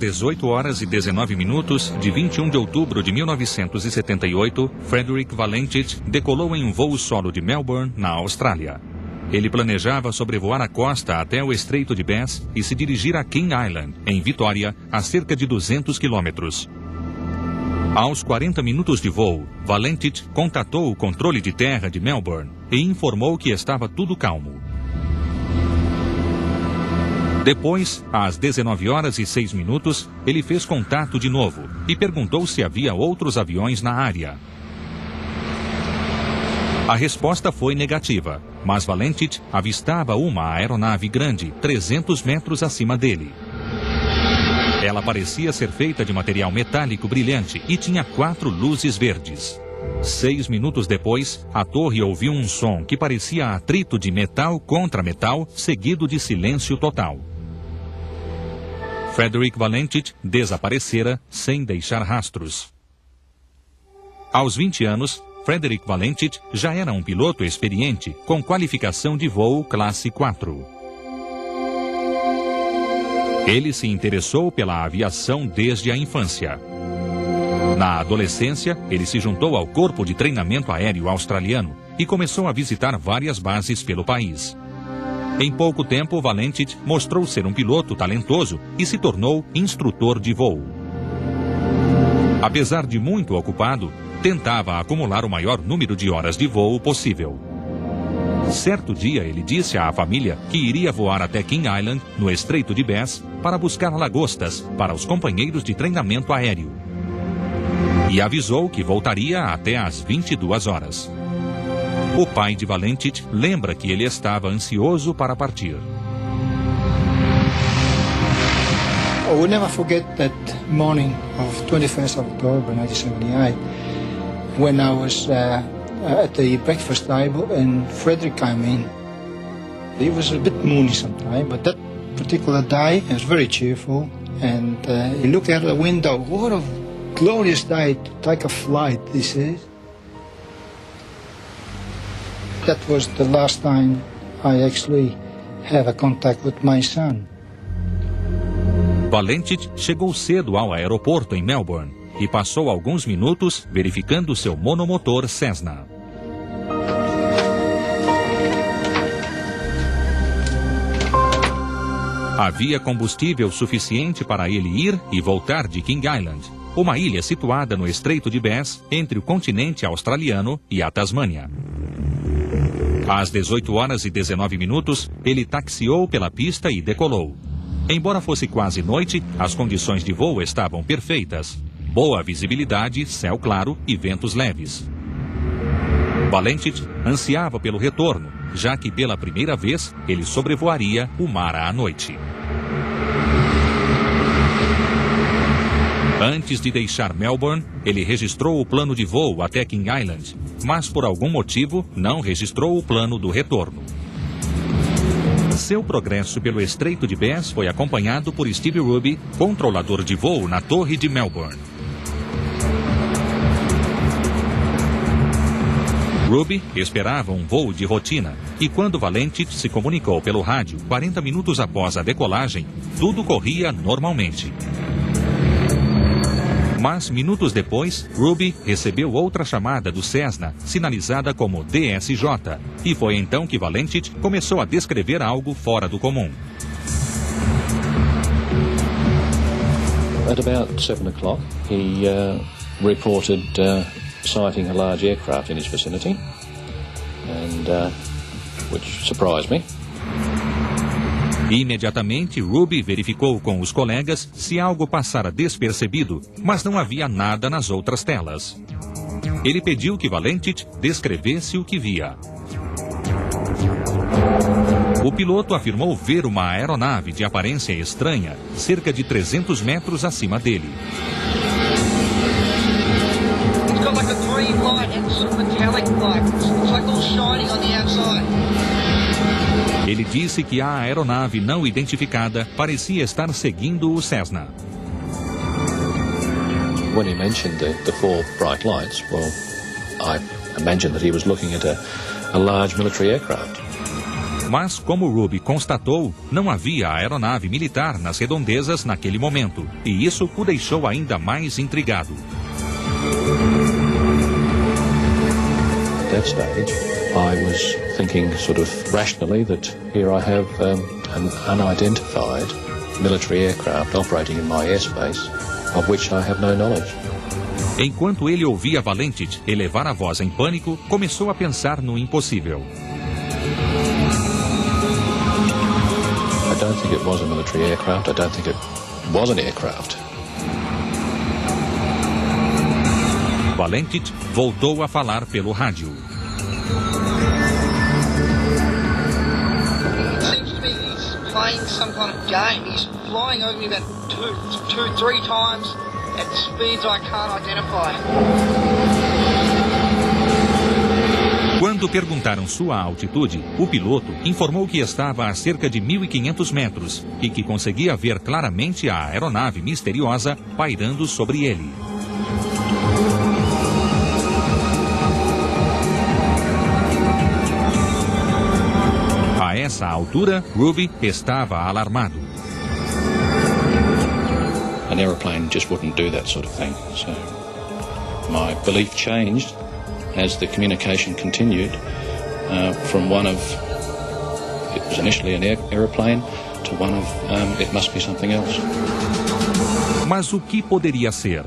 18 horas e 19 minutos de 21 de outubro de 1978, Frederick Valentich decolou em um voo solo de Melbourne, na Austrália. Ele planejava sobrevoar a costa até o Estreito de Bass e se dirigir a King Island, em Vitória, a cerca de 200 quilômetros. Aos 40 minutos de voo, Valentich contatou o controle de terra de Melbourne e informou que estava tudo calmo. Depois, às 19 horas e 6 minutos, ele fez contato de novo e perguntou se havia outros aviões na área. A resposta foi negativa, mas Valentich avistava uma aeronave grande 300 metros acima dele. Ela parecia ser feita de material metálico brilhante e tinha 4 luzes verdes. 6 minutos depois, a torre ouviu um som que parecia atrito de metal contra metal, seguido de silêncio total. Frederick Valentich desaparecera sem deixar rastros. Aos 20 anos, Frederick Valentich já era um piloto experiente com qualificação de voo classe 4. Ele se interessou pela aviação desde a infância. Na adolescência, ele se juntou ao Corpo de Treinamento Aéreo Australiano e começou a visitar várias bases pelo país. Em pouco tempo, Valentich mostrou ser um piloto talentoso e se tornou instrutor de voo. Apesar de muito ocupado, tentava acumular o maior número de horas de voo possível. Certo dia, ele disse à família que iria voar até King Island, no Estreito de Bass, para buscar lagostas para os companheiros de treinamento aéreo. E avisou que voltaria até às 22 horas. O pai de Valentich lembra que ele estava ansioso para partir. I will never forget that morning of 21st of October 1978 when I was at the breakfast table and Frederick came in. He was a bit moody sometimes, but that particular day he was very cheerful and he looked out the window. What a glorious day to take a flight, he says. That was the last time I actually have a contact with my son. Valentich chegou cedo ao aeroporto em Melbourne e passou alguns minutos verificando seu monomotor Cessna. Havia combustível suficiente para ele ir e voltar de King Island, uma ilha situada no Estreito de Bass, entre o continente australiano e a Tasmânia. Às 18 horas e 19 minutos, ele taxiou pela pista e decolou. Embora fosse quase noite, as condições de voo estavam perfeitas. Boa visibilidade, céu claro e ventos leves. Valentich ansiava pelo retorno, já que pela primeira vez ele sobrevoaria o mar à noite. Antes de deixar Melbourne, ele registrou o plano de voo até King Island, mas por algum motivo não registrou o plano do retorno. Seu progresso pelo Estreito de Bass foi acompanhado por Steve Ruby, controlador de voo na Torre de Melbourne. Ruby esperava um voo de rotina e quando Valentich se comunicou pelo rádio 40 minutos após a decolagem, tudo corria normalmente. Mas, minutos depois, Ruby recebeu outra chamada do Cessna, sinalizada como DSJ, e foi então que Valentich começou a descrever algo fora do comum. At about 7 o'clock, he reported sighting a large aircraft in his vicinity, and which surprised me. Imediatamente, Ruby verificou com os colegas se algo passara despercebido, mas não havia nada nas outras telas. Ele pediu que Valentich descrevesse o que via. O piloto afirmou ver uma aeronave de aparência estranha, cerca de 300 metros acima dele. It's got like a green light and some metallic light. It's like all shining on the outside. Ele disse que a aeronave não identificada parecia estar seguindo o Cessna. When he mentioned the 4 bright lights, well, I imagined that he was looking at a large military aircraft. Mas, como Ruby constatou, não havia aeronave militar nas redondezas naquele momento, e isso o deixou ainda mais intrigado. At that stage, I was thinking sort of rationally that here I have an unidentified military aircraft operating in my airspace, of which I have no knowledge. Enquanto ele ouvia Valentit elevar a voz em pânico, começou a pensar no impossível. I don't think it was a military aircraft. I don't think it was an aircraft. Valentit voltou a falar pelo rádio. It seems to me he's playing some kind of game. He's flying over me about three times at speeds I can't identify. Quando perguntaram sua altitude, o piloto informou que estava a cerca de 1.500 metros e que conseguia ver claramente a aeronave misteriosa pairando sobre ele. A essa altura, Ruby estava alarmado. An aeroplane just wouldn't do that sort of thing. So my belief changed as the communication continued from one of, it was initially an aeroplane, to one of, it must be something else. Mas o que poderia ser?